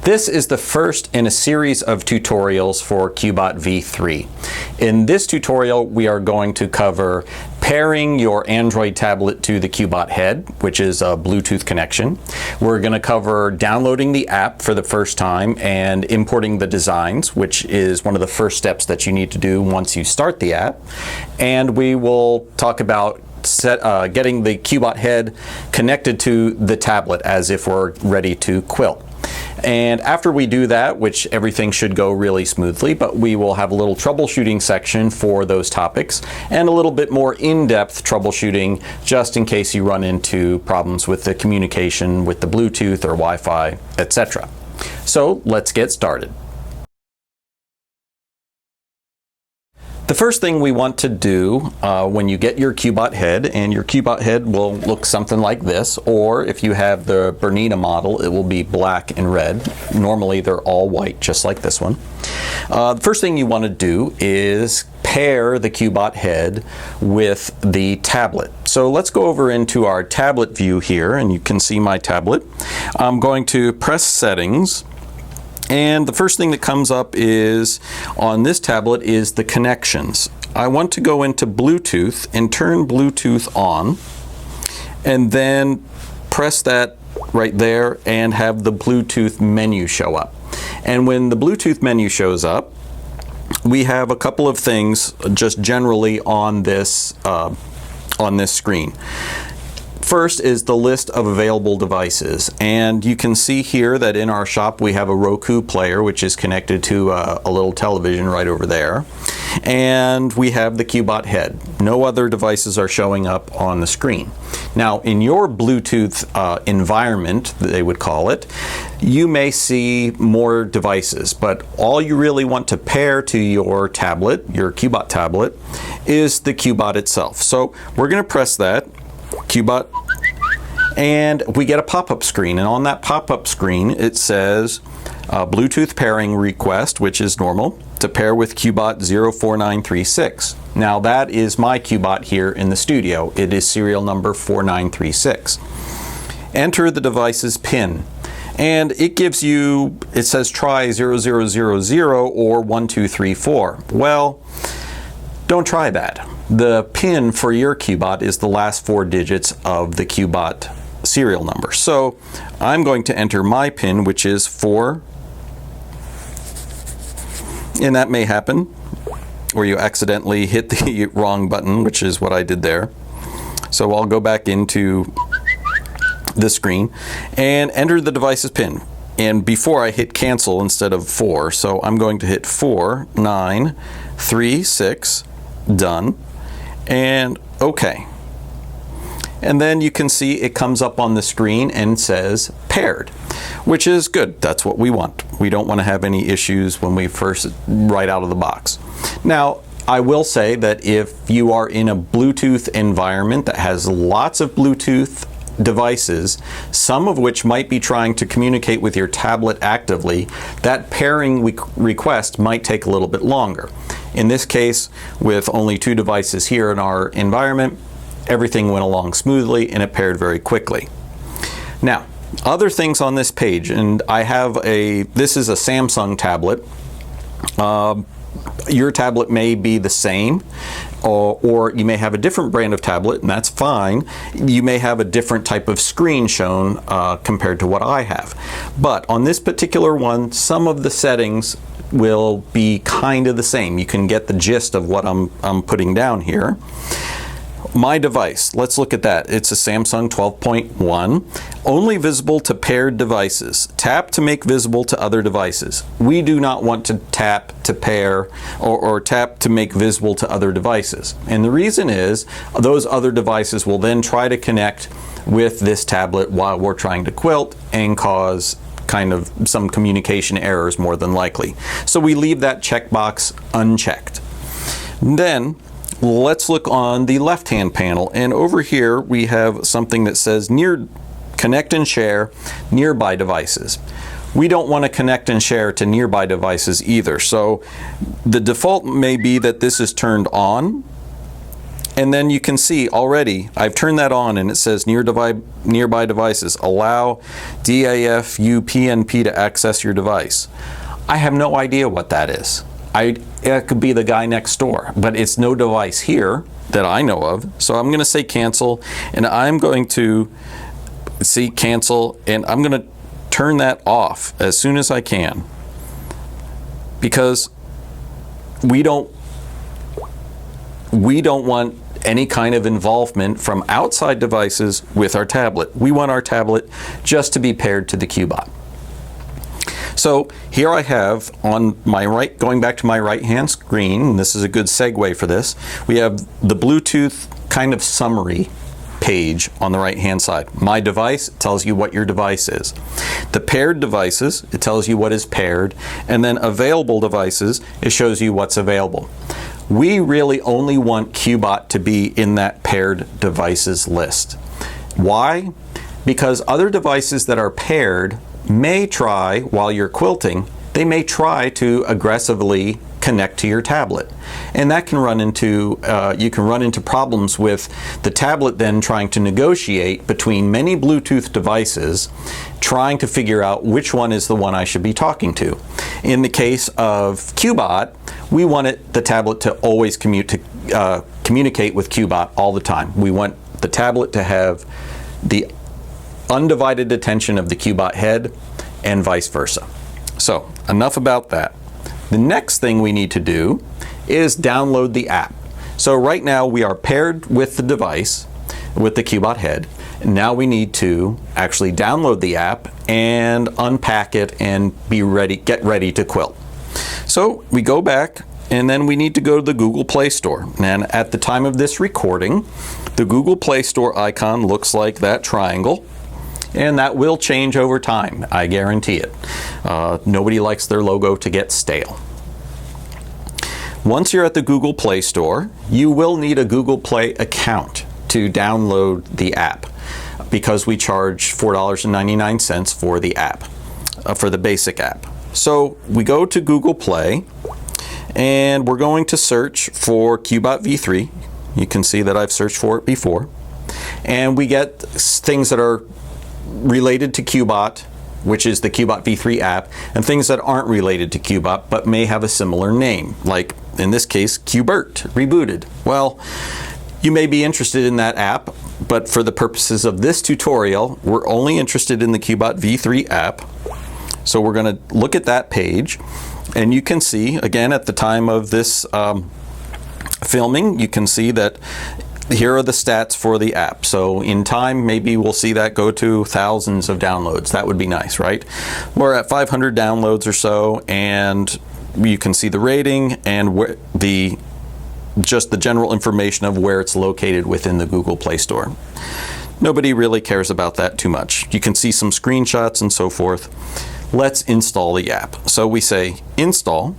This is the first in a series of tutorials for QBOT v3. In this tutorial, we are going to cover pairing your Android tablet to the QBOT head, which is a Bluetooth connection. We're going to cover downloading the app for the first time and importing the designs, which is one of the first steps that you need to do once you start the app. And we will talk about getting the QBOT head connected to the tablet as if we're ready to quilt. And after we do that, which everything should go really smoothly, but we will have a little troubleshooting section for those topics and a little bit more in-depth troubleshooting just in case you run into problems with the communication with the Bluetooth or Wi-Fi, etc. So let's get started. The first thing we want to do when you get your QBOT head, and your QBOT head will look something like this, or if you have the Bernina model, it will be black and red. Normally they're all white, just like this one. The first thing you want to do is pair the QBOT head with the tablet. So let's go over into our tablet view here, and you can see my tablet. I'm going to press Settings. And the first thing that comes up is on this tablet is the connections. I want to go into Bluetooth and turn Bluetooth on, and then press that right there and have the Bluetooth menu show up. And when the Bluetooth menu shows up, we have a couple of things just generally on this screen. First is the list of available devices, and you can see here that in our shop we have a Roku player which is connected to a little television right over there, and we have the QBOT head. No other devices are showing up on the screen. Now in your Bluetooth environment, they would call it, you may see more devices, but all you really want to pair to your tablet, your QBOT tablet, is the QBOT itself. So we're going to press that QBOT, and we get a pop-up screen, and on that pop-up screen it says Bluetooth pairing request, which is normal, to pair with QBOT 04936. Now that is my QBOT here in the studio. It is serial number 4936. Enter the device's PIN, and it gives you, it says try 0000 or 1234. Well, don't try that. The PIN for your QBOT is the last 4 digits of the QBOT serial number. So I'm going to enter my PIN, which is 4, and that may happen where you accidentally hit the wrong button, which is what I did there. So I'll go back into the screen and enter the device's PIN. And before I hit cancel instead of 4, so I'm going to hit 4936, done, and OK. And then you can see it comes up on the screen and says paired, which is good. That's what we want. We don't want to have any issues when we first right out of the box. Now, I will say that if you are in a Bluetooth environment that has lots of Bluetooth devices, some of which might be trying to communicate with your tablet actively, that pairing request might take a little bit longer. In this case, with only 2 devices here in our environment, everything went along smoothly and it paired very quickly. Now, other things on this page, and I have this is a Samsung tablet. Your tablet may be the same, or you may have a different brand of tablet, and that's fine. You may have a different type of screen shown compared to what I have. But on this particular one, some of the settings will be kind of the same. You can get the gist of what I'm putting down here. My device, let's look at that. It's a Samsung 12.1, only visible to paired devices. Tap to make visible to other devices. We do not want to tap to pair or tap to make visible to other devices. And the reason is those other devices will then try to connect with this tablet while we're trying to quilt and cause kind of some communication errors more than likely. So we leave that checkbox unchecked. Then let's look on the left-hand panel, and over here we have something that says connect and share nearby devices. We don't want to connect and share to nearby devices either, so the default may be that this is turned on, And then you can see already, I've turned that on and it says nearby devices. Allow DAF UPnP to access your device. I have no idea what that is. It could be the guy next door, but it's no device here that I know of. So I'm going to say cancel, and I'm going to see cancel, and I'm going to turn that off as soon as I can, because we don't want any kind of involvement from outside devices with our tablet. We want our tablet just to be paired to the QBOT. So here I have on my right, going back to my right hand screen, and this is a good segue for this, we have the Bluetooth kind of summary page on the right hand side. My device tells you what your device is. The paired devices, it tells you what is paired, and then available devices, it shows you what's available. We really only want QBOT to be in that paired devices list. Why? Because other devices that are paired may try, while you're quilting, they may try to aggressively connect to your tablet. And that can run into, you can run into problems with the tablet then trying to negotiate between many Bluetooth devices, trying to figure out which one is the one I should be talking to. In the case of QBOT, we want the tablet to always communicate with QBOT all the time. We want the tablet to have the undivided attention of the QBOT head and vice versa. So enough about that. The next thing we need to do is download the app. So right now we are paired with the device, with the QBOT head. Now we need to actually download the app and unpack it and get ready to quilt. So we go back, and then we need to go to the Google Play Store. And at the time of this recording, the Google Play Store icon looks like that triangle. And that will change over time, I guarantee it. Nobody likes their logo to get stale. Once you're at the Google Play Store, you will need a Google Play account to download the app, because we charge $4.99 for the app, for the basic app. So we go to Google Play, and we're going to search for QBOT V3. You can see that I've searched for it before. And we get things that are related to QBOT, which is the QBOT V3 app, and things that aren't related to QBOT but may have a similar name, like in this case QBOT rebooted. Well, you may be interested in that app, but for the purposes of this tutorial, we're only interested in the QBOT V3 app. So we're going to look at that page, and you can see again at the time of this filming, you can see that here are the stats for the app. So in time, maybe we'll see that go to thousands of downloads. That would be nice, right? We're at 500 downloads or so, and you can see the rating and just the general information of where it's located within the Google Play Store. Nobody really cares about that too much. You can see some screenshots and so forth. Let's install the app. So we say install.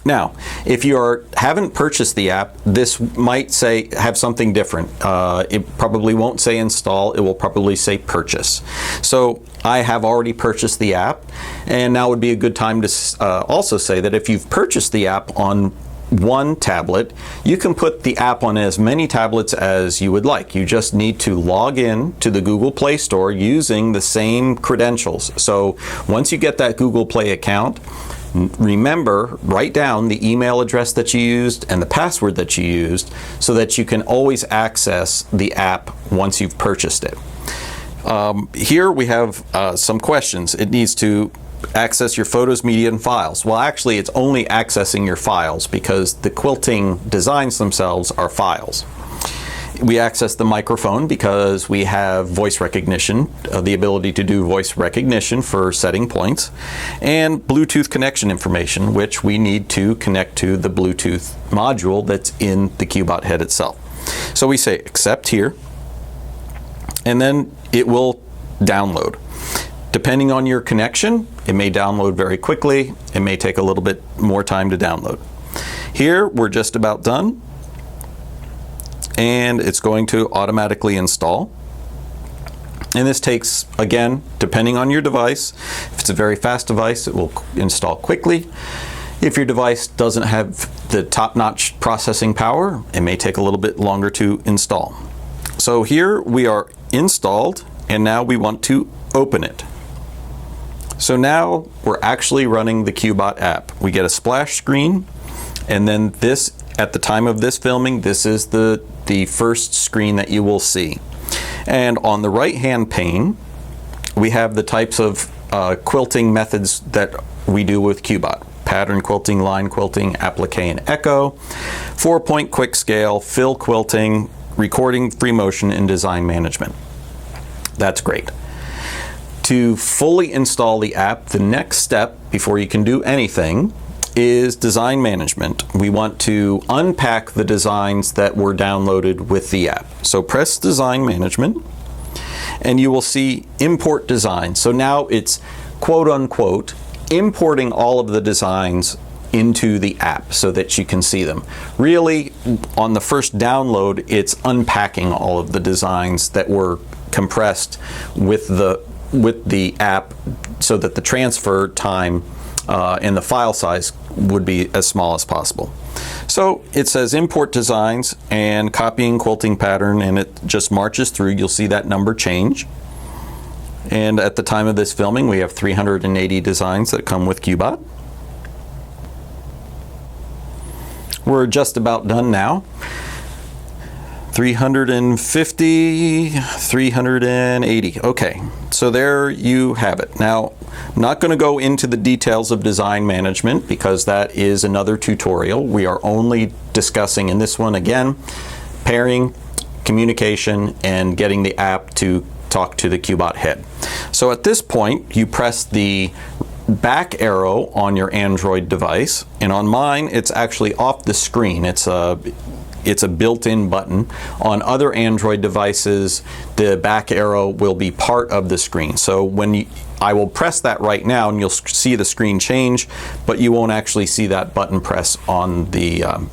Now, if you haven't purchased the app, this might have something different. It probably won't say install, it will probably say purchase. So I have already purchased the app, and now would be a good time to also say that if you've purchased the app on one tablet, you can put the app on as many tablets as you would like. You just need to log in to the Google Play Store using the same credentials. So once you get that Google Play account, remember, write down the email address that you used and the password that you used so that you can always access the app once you've purchased it. Here we have some questions. It needs to access your photos, media, and files. Well, actually, it's only accessing your files because the quilting designs themselves are files. We access the microphone because we have voice recognition, the ability to do voice recognition for setting points, and Bluetooth connection information, which we need to connect to the Bluetooth module that's in the QBOT head itself. So we say accept here, and then it will download. Depending on your connection, it may download very quickly. It may take a little bit more time to download. Here, we're just about done, and it's going to automatically install. And this takes, again, depending on your device. If it's a very fast device, it will install quickly. If your device doesn't have the top-notch processing power, it may take a little bit longer to install. So here we are installed, and now we want to open it. So now we're actually running the QBOT app. We get a splash screen, and then this, at the time of this filming, this is the first screen that you will see. And on the right-hand pane, we have the types of quilting methods that we do with QBOT. Pattern quilting, line quilting, applique and echo, 4-point quick scale, fill quilting, recording, free motion, and design management. That's great. To fully install the app, the next step before you can do anything is design management. We want to unpack the designs that were downloaded with the app. So press design management and you will see import design. So now it's quote unquote importing all of the designs into the app so that you can see them. Really, on the first download, it's unpacking all of the designs that were compressed with the app so that the transfer time and the file size would be as small as possible. So it says import designs and copying quilting pattern, and it just marches through. You'll see that number change. And at the time of this filming, we have 380 designs that come with QBOT. We're just about done now. 350, 380. Okay, so there you have it. Now, I'm not going to go into the details of design management because that is another tutorial. We are only discussing in this one, again, pairing, communication, and getting the app to talk to the QBOT head. So at this point, you press the back arrow on your Android device, and on mine, it's actually off the screen. It's a built-in button. On other Android devices, the back arrow will be part of the screen. So when I will press that right now, and you'll see the screen change, but you won't actually see that button press on the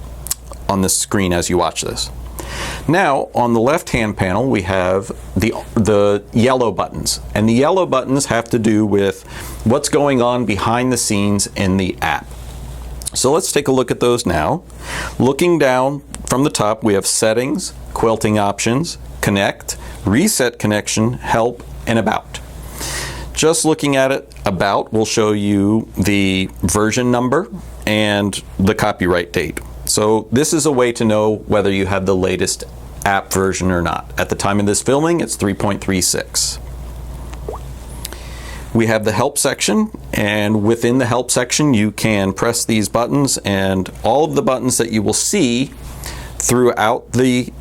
screen as you watch this. Now, on the left-hand panel, we have the yellow buttons, and the yellow buttons have to do with what's going on behind the scenes in the app. So let's take a look at those now. Looking down from the top, we have settings, quilting options, connect, reset connection, help, and about. Just looking at it, about will show you the version number and the copyright date. So this is a way to know whether you have the latest app version or not. At the time of this filming, it's 3.36. We have the help section, and within the help section you can press these buttons, and all of the buttons that you will see throughout the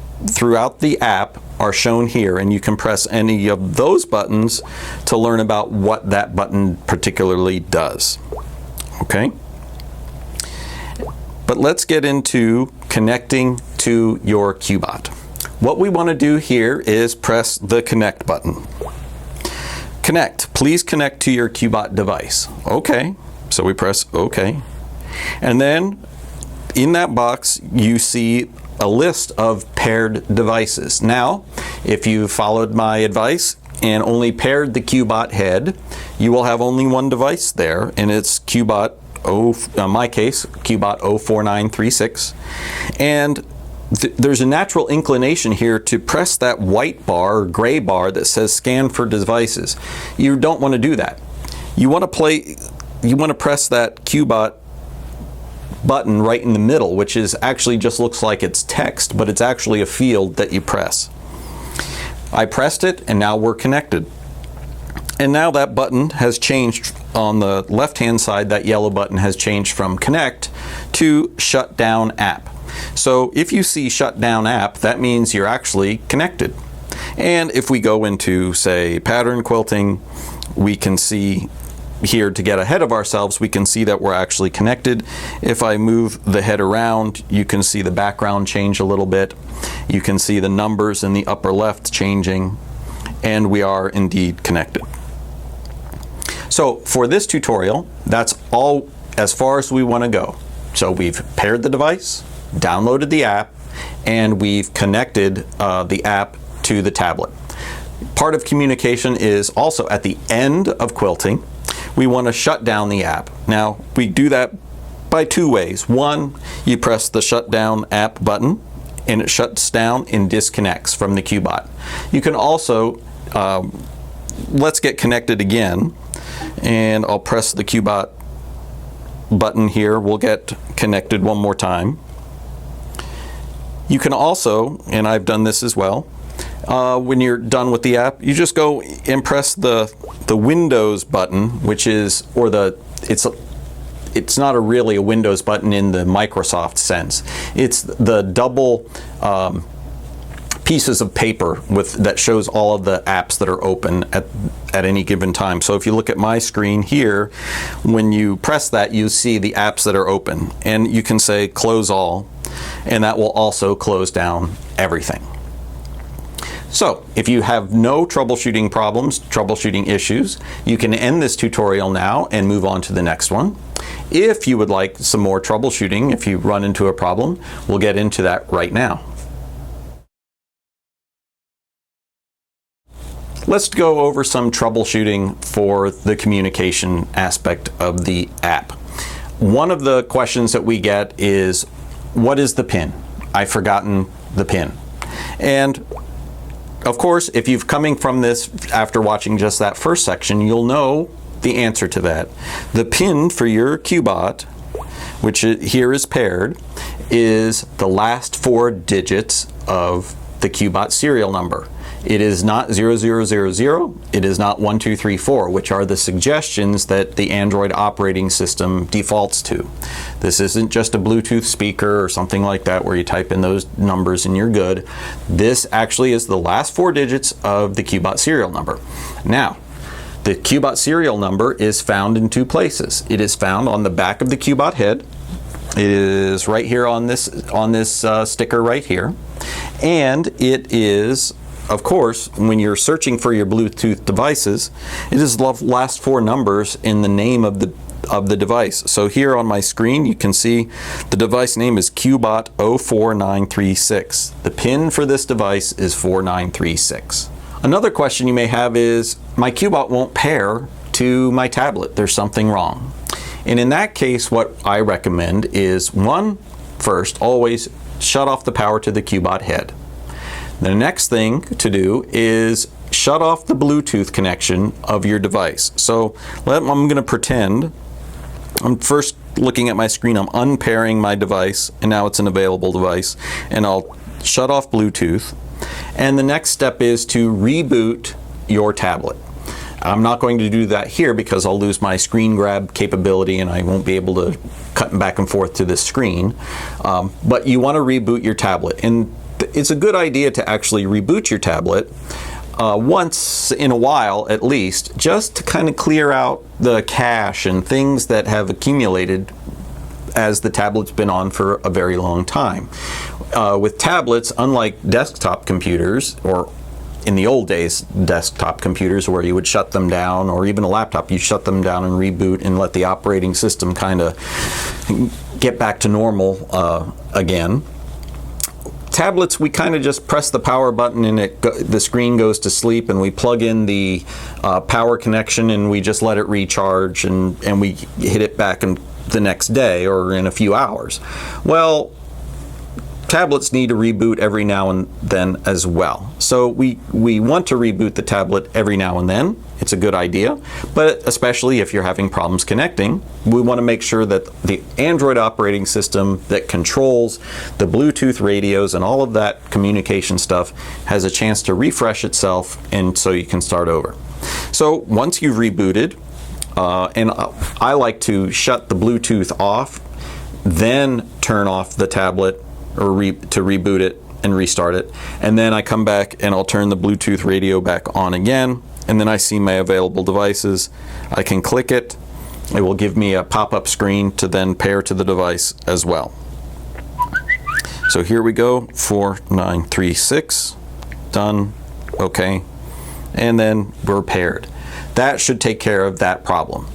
app are shown here, and you can press any of those buttons to learn about what that button particularly does. Okay? But let's get into connecting to your QBOT. What we want to do here is press the connect button. Connect. Please connect to your QBOT device. Okay. So we press OK. And then in that box, you see a list of paired devices. Now, if you followed my advice and only paired the QBOT head, you will have only one device there, and it's QBOT, in my case, QBOT 04936. And there's a natural inclination here to press that white bar or gray bar that says scan for devices. You don't want to do that. You want to press that QBOT button right in the middle, which is actually just looks like it's text, but it's actually a field that you press. I pressed it, and now we're connected. And now that button has changed on the left-hand side. That yellow button has changed from connect to shut down app. So if you see shut down app, that means you're actually connected. And if we go into, say, pattern quilting, we can see here, to get ahead of ourselves, we can see that we're actually connected. If I move the head around, you can see the background change a little bit. You can see the numbers in the upper left changing, and we are indeed connected. So for this tutorial, that's all as far as we want to go. So we've paired the device, downloaded the app, and we've connected the app to the tablet. Part of communication is also at the end of quilting, we want to shut down the app. Now, we do that by two ways. One, you press the shutdown app button and it shuts down and disconnects from the QBOT. You can also, let's get connected again, and I'll press the QBOT button here. We'll get connected one more time. You can also, and I've done this as well, when you're done with the app, you just go and press the Windows button, which is, or it's not really a Windows button in the Microsoft sense. It's the double pieces of paper that shows all of the apps that are open at any given time. So if you look at my screen here, when you press that, you see the apps that are open, and you can say close all, and that will also close down everything. So if you have no troubleshooting problems, troubleshooting issues, you can end this tutorial now and move on to the next one. If you would like some more troubleshooting, if you run into a problem, we'll get into that right now. Let's go over some troubleshooting for the communication aspect of the app. One of the questions that we get is, what is the PIN? I've forgotten the PIN. And of course, if you've coming from this after watching just that first section, you'll know the answer to that. The PIN for your QBOT, which here is paired, is the last 4 digits of the QBOT serial number. It is not 0000, it is not 1234, which are the suggestions that the Android operating system defaults to. This isn't just a Bluetooth speaker or something like that where you type in those numbers and you're good. This actually is the last 4 digits of the QBOT serial number. Now, the QBOT serial number is found in 2 places. It is found on the back of the QBOT head. It is right here on this sticker right here. And it is, of course, when you're searching for your Bluetooth devices, it is the last 4 numbers in the name of the device. So here on my screen you can see the device name is QBOT 04936. The PIN for this device is 4936. Another question you may have is, my QBOT won't pair to my tablet. There's something wrong. And in that case, what I recommend is, first, always shut off the power to the QBOT head. The next thing to do is shut off the Bluetooth connection of your device. So I'm going to pretend I'm first looking at my screen, I'm unpairing my device, and now it's an available device, and I'll shut off Bluetooth. And the next step is to reboot your tablet. I'm not going to do that here because I'll lose my screen grab capability and I won't be able to cut back and forth to this screen. But you want to reboot your tablet. And it's a good idea to actually reboot your tablet once in a while at least, just to kind of clear out the cache and things that have accumulated as the tablet's been on for a very long time. With tablets, unlike desktop computers, or in the old days, desktop computers where you would shut them down, or even a laptop, you shut them down and reboot and let the operating system kind of get back to normal again. Tablets, we kind of just press the power button and the screen goes to sleep, and we plug in the power connection and we just let it recharge, and we hit it back in the next day or in a few hours. Well, tablets need to reboot every now and then as well. So we want to reboot the tablet every now and then. It's a good idea, but especially if you're having problems connecting, we want to make sure that the Android operating system that controls the Bluetooth radios and all of that communication stuff has a chance to refresh itself, and so you can start over. So once you've rebooted, and I like to shut the Bluetooth off, then turn off the tablet or to reboot it and restart it, and then I come back and I'll turn the Bluetooth radio back on again, and then I see my available devices. I can click it. It will give me a pop-up screen to then pair to the device as well. So here we go, 4936, done, okay, and then we're paired. That should take care of that problem.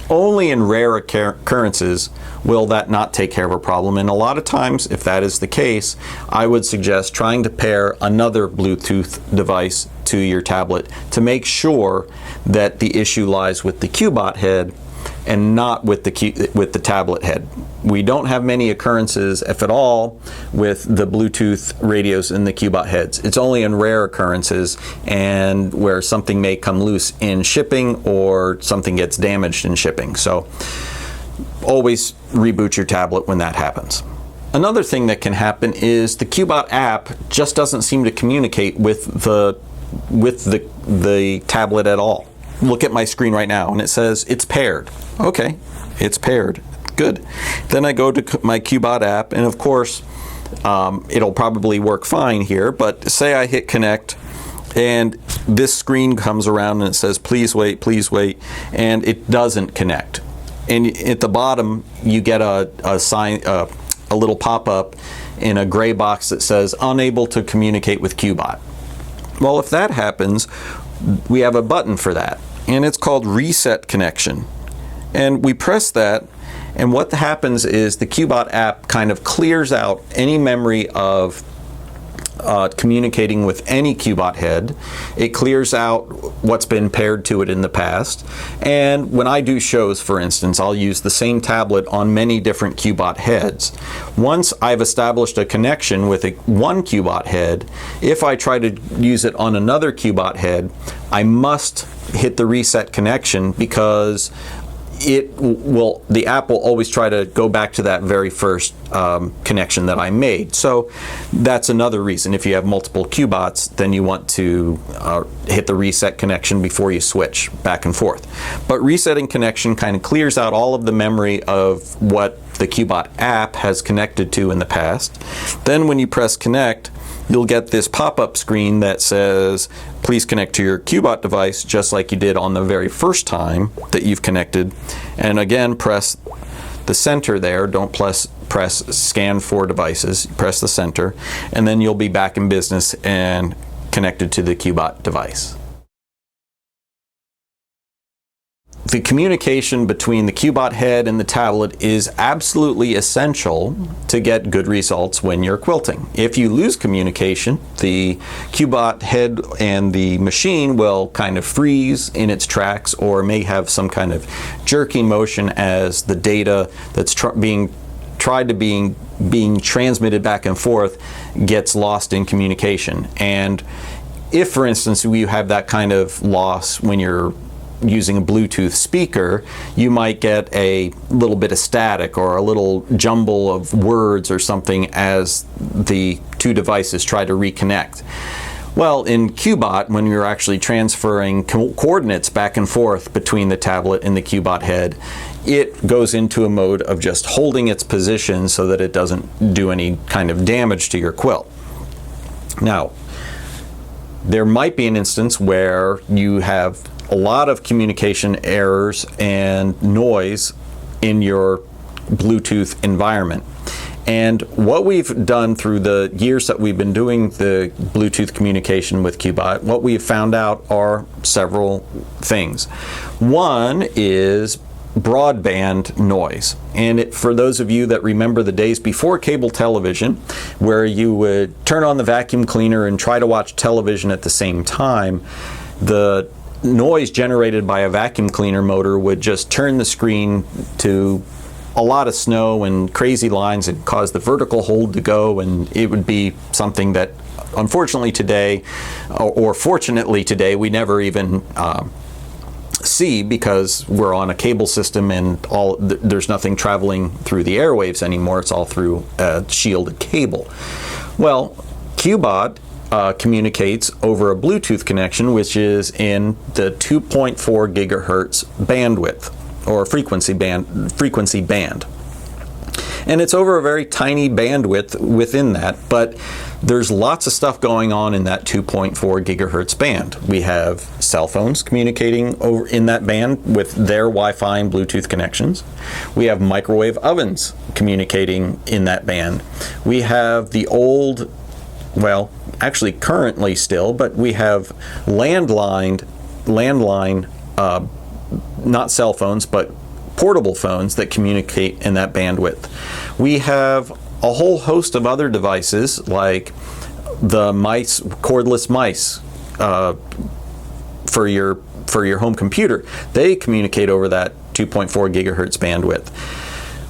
Only in rare occurrences will that not take care of a problem, and a lot of times, if that is the case, I would suggest trying to pair another Bluetooth device to your tablet to make sure that the issue lies with the QBOT head and not with the tablet head. We don't have many occurrences, if at all, with the Bluetooth radios in the QBOT heads. It's only in rare occurrences and where something may come loose in shipping or something gets damaged in shipping. So always reboot your tablet when that happens. Another thing that can happen is the QBOT app just doesn't seem to communicate with the tablet at all. Look at my screen right now and it says it's paired. Okay, it's paired. Good. Then I go to my QBOT app, and of course it'll probably work fine here, but say I hit connect and this screen comes around and it says please wait, and it doesn't connect. And at the bottom you get a sign, a little pop-up in a gray box that says unable to communicate with QBOT. Well, if that happens, we have a button for that, and it's called reset connection. And we press that, and what happens is the QBOT app kind of clears out any memory of communicating with any QBOT head. It clears out what's been paired to it in the past. And when I do shows, for instance, I'll use the same tablet on many different QBOT heads. Once I've established a connection with one QBOT head, if I try to use it on another QBOT head, I must hit the reset connection, because the app will always try to go back to that very first connection that I made. So that's another reason. If you have multiple QBOTs, then you want to hit the reset connection before you switch back and forth. But resetting connection kind of clears out all of the memory of what the QBOT app has connected to in the past. Then when you press connect, you'll get this pop-up screen that says please connect to your QBOT device, just like you did on the very first time that you've connected. And again, press the center there. Don't press scan for devices. Press the center, and then you'll be back in business and connected to the QBOT device. The communication between the QBOT head and the tablet is absolutely essential to get good results when you're quilting. If you lose communication, the QBOT head and the machine will kind of freeze in its tracks, or may have some kind of jerking motion as the data that's being transmitted back and forth gets lost in communication. And if, for instance, you have that kind of loss when you're using a Bluetooth speaker, you might get a little bit of static or a little jumble of words or something as the two devices try to reconnect. Well, in QBOT, when you're actually transferring coordinates back and forth between the tablet and the QBOT head, it goes into a mode of just holding its position so that it doesn't do any kind of damage to your quilt. Now, there might be an instance where you have a lot of communication errors and noise in your Bluetooth environment. And what we've done through the years that we've been doing the Bluetooth communication with QBOT, what we've found out are several things. One is broadband noise. And for those of you that remember the days before cable television, where you would turn on the vacuum cleaner and try to watch television at the same time, the noise generated by a vacuum cleaner motor would just turn the screen to a lot of snow and crazy lines and cause the vertical hold to go, and it would be something that unfortunately today, or fortunately today, we never even see, because we're on a cable system and there's nothing traveling through the airwaves anymore. It's all through a shielded cable. Well, QBOT communicates over a Bluetooth connection, which is in the 2.4 gigahertz bandwidth, or frequency band. And it's over a very tiny bandwidth within that, but there's lots of stuff going on in that 2.4 gigahertz band. We have cell phones communicating over in that band with their Wi-Fi and Bluetooth connections. We have microwave ovens communicating in that band. We have the old, well, actually currently still, but we have landline, not cell phones, but portable phones that communicate in that bandwidth. We have a whole host of other devices, like the mice, cordless mice for your home computer. They communicate over that 2.4 gigahertz bandwidth.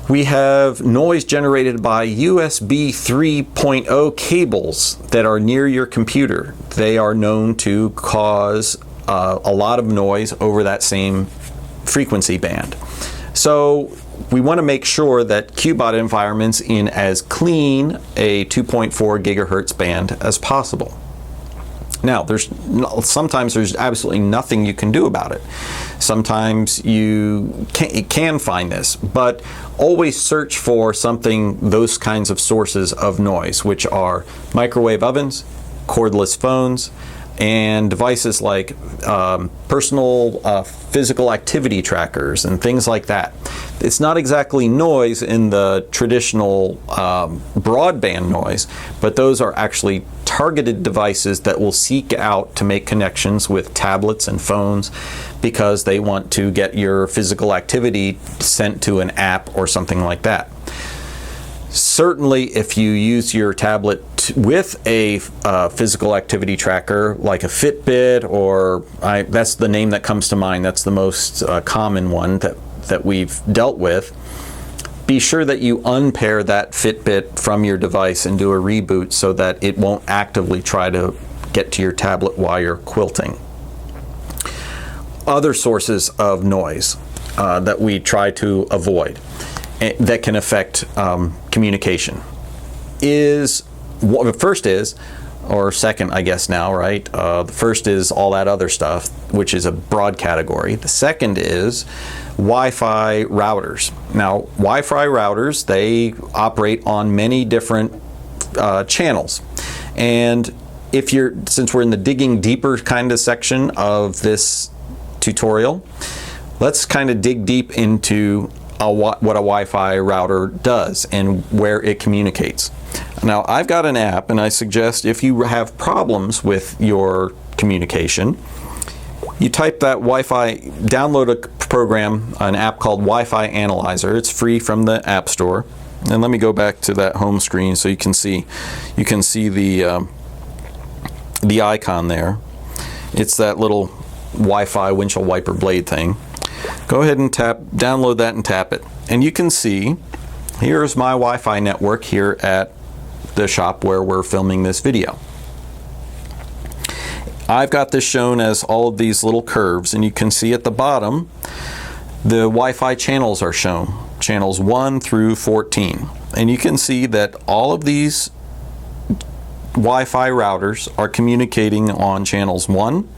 We have noise generated by USB 3.0 cables that are near your computer. They are known to cause a lot of noise over that same frequency band. So we want to make sure that QBOT environment's in as clean a 2.4 gigahertz band as possible. Now, sometimes there's absolutely nothing you can do about it. Sometimes you can find this, but always search for those kinds of sources of noise, which are microwave ovens, cordless phones, and devices like personal physical activity trackers and things like that. It's not exactly noise in the traditional broadband noise, but those are actually targeted devices that will seek out to make connections with tablets and phones because they want to get your physical activity sent to an app or something like that. Certainly, if you use your tablet with a physical activity tracker like a Fitbit, or that's the name that comes to mind, that's the most common one that we've dealt with, be sure that you unpair that Fitbit from your device and do a reboot so that it won't actively try to get to your tablet while you're quilting. Other sources of noise that we try to avoid that can affect communication is, the first is, or second I guess now, right? The first is all that other stuff, which is a broad category. The second is Wi-Fi routers. Now, Wi-Fi routers, they operate on many different channels. And since we're in the digging deeper kind of section of this tutorial, let's kind of dig deep into what a Wi-Fi router does and where it communicates. Now, I've got an app, and I suggest if you have problems with your communication, you type that Wi-Fi, download a program, an app called Wi-Fi Analyzer. It's free from the App Store. And let me go back to that home screen so you can see the icon there. It's that little Wi-Fi windshield wiper blade thing. Go ahead and download that and tap it. And you can see, here's my Wi-Fi network here at the shop where we're filming this video. I've got this shown as all of these little curves, and you can see at the bottom the Wi-Fi channels are shown, channels 1 through 14. And you can see that all of these Wi-Fi routers are communicating on channels 1,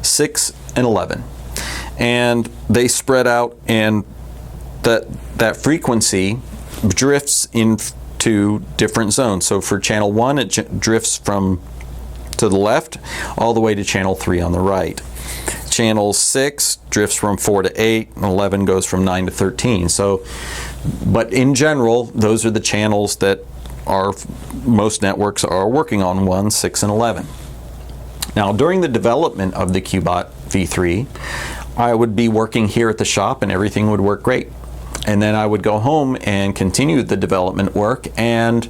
6, and 11. And they spread out, and that frequency drifts into different zones. So for channel 1, it drifts from to the left all the way to channel 3 on the right. Channel 6 drifts from 4 to 8, and 11 goes from 9 to 13. So, but in general, those are the channels that most networks are working on, 1, 6, and 11. Now, during the development of the QBOT V3, I would be working here at the shop and everything would work great. And then I would go home and continue the development work, and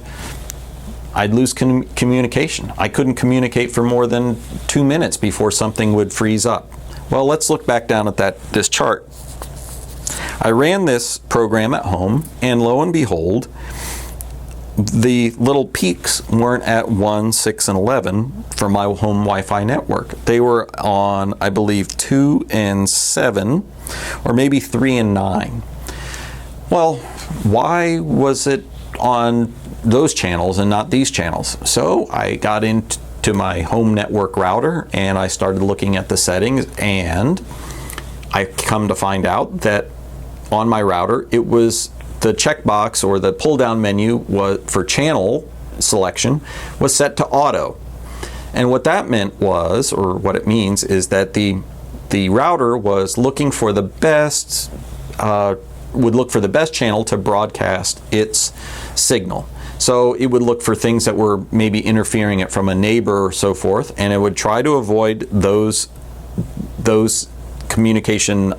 I'd lose communication. I couldn't communicate for more than 2 minutes before something would freeze up. Well, let's look back down at this chart. I ran this program at home, and lo and behold, the little peaks weren't at 1, 6, and 11 for my home Wi-Fi network. They were on, I believe, 2 and 7, or maybe 3 and 9. Well, why was it on those channels and not these channels? So I got into my home network router and I started looking at the settings, and I come to find out that on my router it was the checkbox, or the pull-down menu for channel selection, was set to auto. And what that meant was, or what it means, is that the router was looking for the best, would look for the best channel to broadcast its signal. So it would look for things that were maybe interfering it from a neighbor or so forth, and it would try to avoid those communication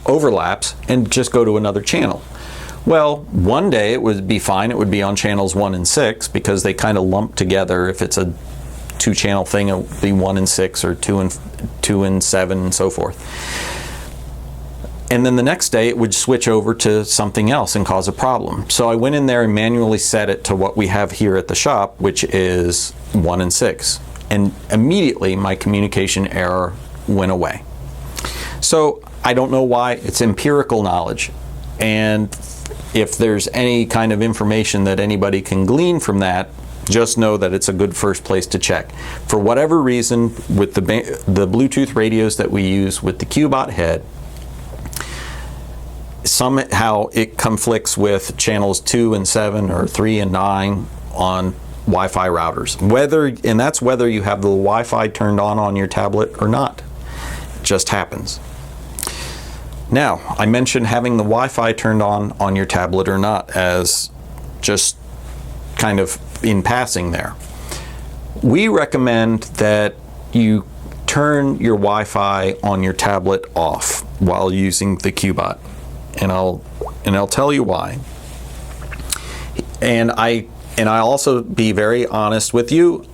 overlaps and just go to another channel. Well, one day it would be fine. It would be on channels 1 and 6 because they kind of lump together. If it's a 2-channel thing, it would be 1 and 6, or 2 and 7, and so forth. And then the next day it would switch over to something else and cause a problem. So I went in there and manually set it to what we have here at the shop, which is 1 and 6. And immediately my communication error went away. So I don't know why. It's empirical knowledge. And if there's any kind of information that anybody can glean from that, just know that it's a good first place to check. For whatever reason, with the Bluetooth radios that we use with the QBOT head, somehow it conflicts with channels 2 and 7 or 3 and 9 on Wi-Fi routers. And that's whether you have the Wi-Fi turned on your tablet or not. It just happens. Now, I mentioned having the Wi-Fi turned on your tablet or not as just kind of in passing there. We recommend that you turn your Wi-Fi on your tablet off while using the QBOT. And I'll tell you why. And I'll also be very honest with you.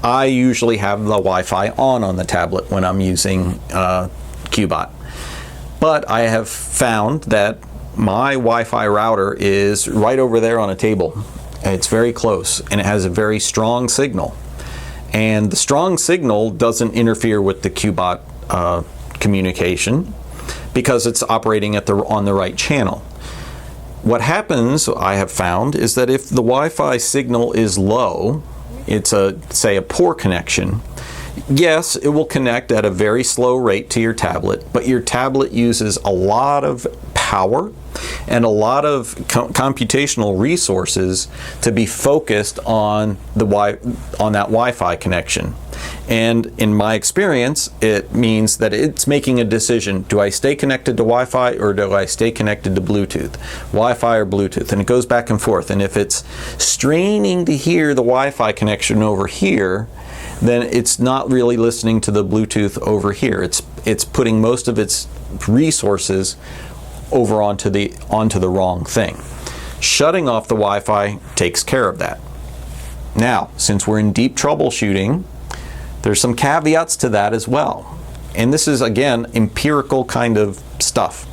I usually have the Wi-Fi on the tablet when I'm using QBOT. But I have found that my Wi-Fi router is right over there on a table. It's very close and it has a very strong signal. And the strong signal doesn't interfere with the QBOT communication because it's operating on the right channel. What happens, I have found, is that if the Wi-Fi signal is low, it's say a poor connection, yes, it will connect at a very slow rate to your tablet, but your tablet uses a lot of power and a lot of computational resources to be focused on that Wi-Fi connection. And in my experience, it means that it's making a decision. Do I stay connected to Wi-Fi or do I stay connected to Bluetooth? Wi-Fi or Bluetooth? And it goes back and forth. And if it's straining to hear the Wi-Fi connection over here, then it's not really listening to the Bluetooth over here. It's putting most of its resources over onto the wrong thing. Shutting off the Wi-Fi takes care of that. Now, since we're in deep troubleshooting, there's some caveats to that as well. And this is, again, empirical kind of stuff.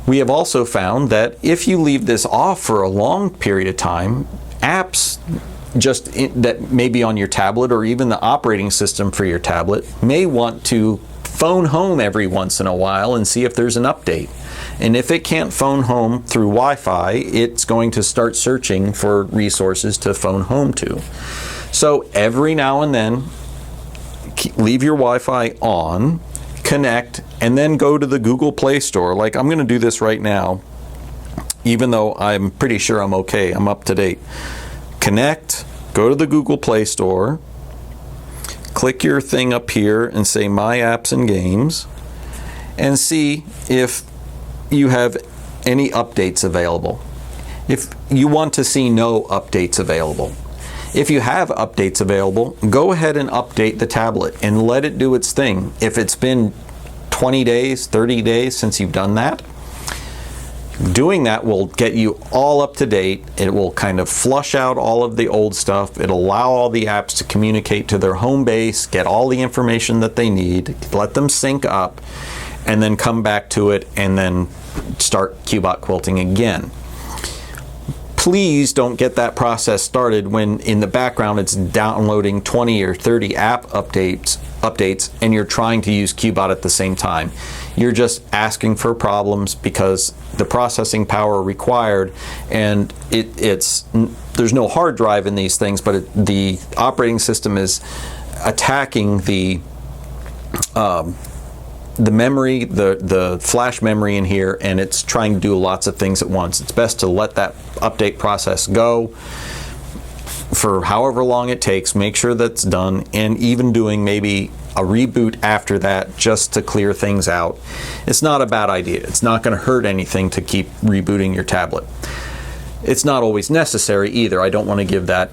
We have also found that if you leave this off for a long period of time, apps that may be on your tablet or even the operating system for your tablet may want to phone home every once in a while and see if there's an update. And if it can't phone home through Wi-Fi, it's going to start searching for resources to phone home to. So every now and then, leave your Wi-Fi on, connect, and then go to the Google Play Store. Like I'm going to do this right now, even though I'm pretty sure I'm okay, I'm up to date. Connect, go to the Google Play Store, click your thing up here and say My Apps and Games, and see if you have any updates available. If you want to see no updates available. If you have updates available, go ahead and update the tablet and let it do its thing. If it's been 20 days, 30 days since you've done that, doing that will get you all up to date. It will kind of flush out all of the old stuff. It'll allow all the apps to communicate to their home base, get all the information that they need, let them sync up, and then come back to it and then start QBOT quilting again. Please don't get that process started when in the background it's downloading 20 or 30 app updates and you're trying to use QBOT at the same time. You're just asking for problems because the processing power required, and there's no hard drive in these things, but the operating system is attacking the memory, the flash memory in here, and it's trying to do lots of things at once. It's best to let that update process go for however long it takes, make sure that's done, and even doing maybe a reboot after that just to clear things out. It's not a bad idea. It's not going to hurt anything to keep rebooting your tablet. It's not always necessary either. I don't want to give that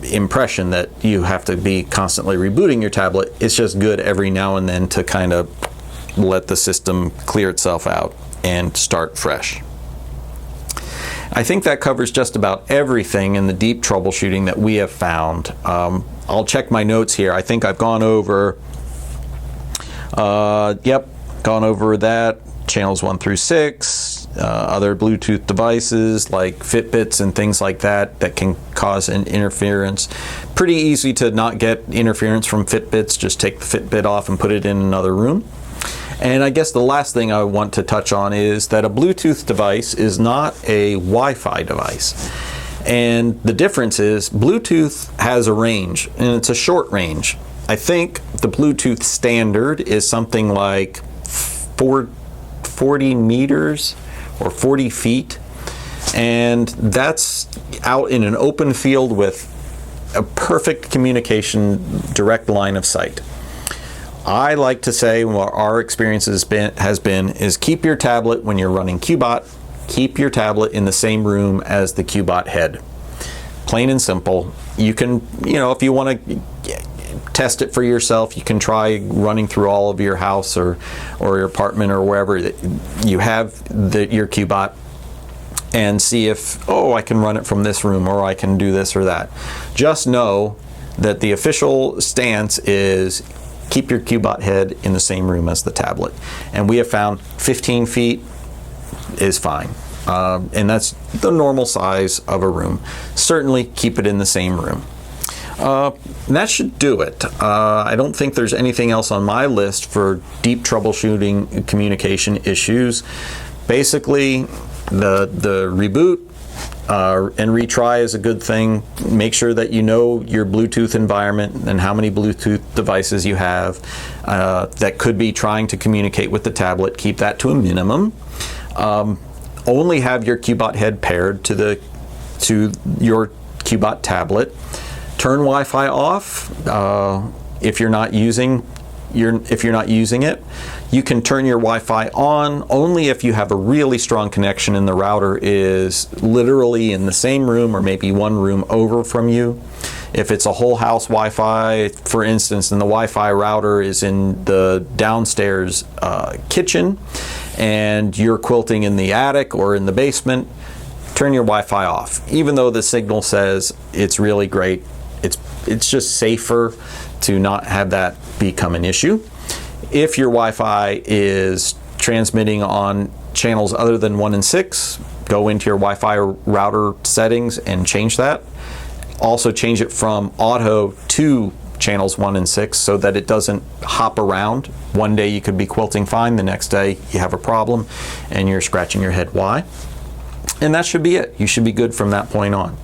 impression that you have to be constantly rebooting your tablet. It's just good every now and then to kind of let the system clear itself out and start fresh. I think that covers just about everything in the deep troubleshooting that we have found. I'll check my notes here. I think I've gone over, gone over that. channels 1 through 6, other Bluetooth devices like Fitbits and things like that that can cause an interference. Pretty easy to not get interference from Fitbits. Just take the Fitbit off and put it in another room. And I guess the last thing I want to touch on is that a Bluetooth device is not a Wi-Fi device. And the difference is Bluetooth has a range, and it's a short range. I think the Bluetooth standard is something like 40 meters or 40 feet. And that's out in an open field with a perfect communication direct line of sight. I like to say what our experience has been is keep your tablet when you're running QBOT, keep your tablet in the same room as the QBOT head. Plain and simple. You can, if you want to test it for yourself, you can try running through all of your house or your apartment or wherever you have your QBOT and see if, I can run it from this room or I can do this or that. Just know that the official stance is keep your QBOT head in the same room as the tablet. And we have found 15 feet is fine. And that's the normal size of a room. Certainly keep it in the same room. That should do it. I don't think there's anything else on my list for deep troubleshooting communication issues. Basically, the reboot and retry is a good thing. Make sure that you know your Bluetooth environment and how many Bluetooth devices you have that could be trying to communicate with the tablet. Keep that to a minimum. Only have your QBOT head paired to your QBOT tablet. Turn Wi-Fi off if you're not using it. You can turn your Wi-Fi on only if you have a really strong connection and the router is literally in the same room or maybe one room over from you. If it's a whole house Wi-Fi, for instance, and the Wi-Fi router is in the downstairs kitchen and you're quilting in the attic or in the basement, turn your Wi-Fi off. Even though the signal says it's really great, it's just safer to not have that become an issue. If your Wi-Fi is transmitting on channels other than 1 and 6, go into your Wi-Fi router settings and change that. Also change it from auto to channels 1 and 6 so that it doesn't hop around. One day you could be quilting fine, the next day you have a problem and you're scratching your head why. And that should be it. You should be good from that point on.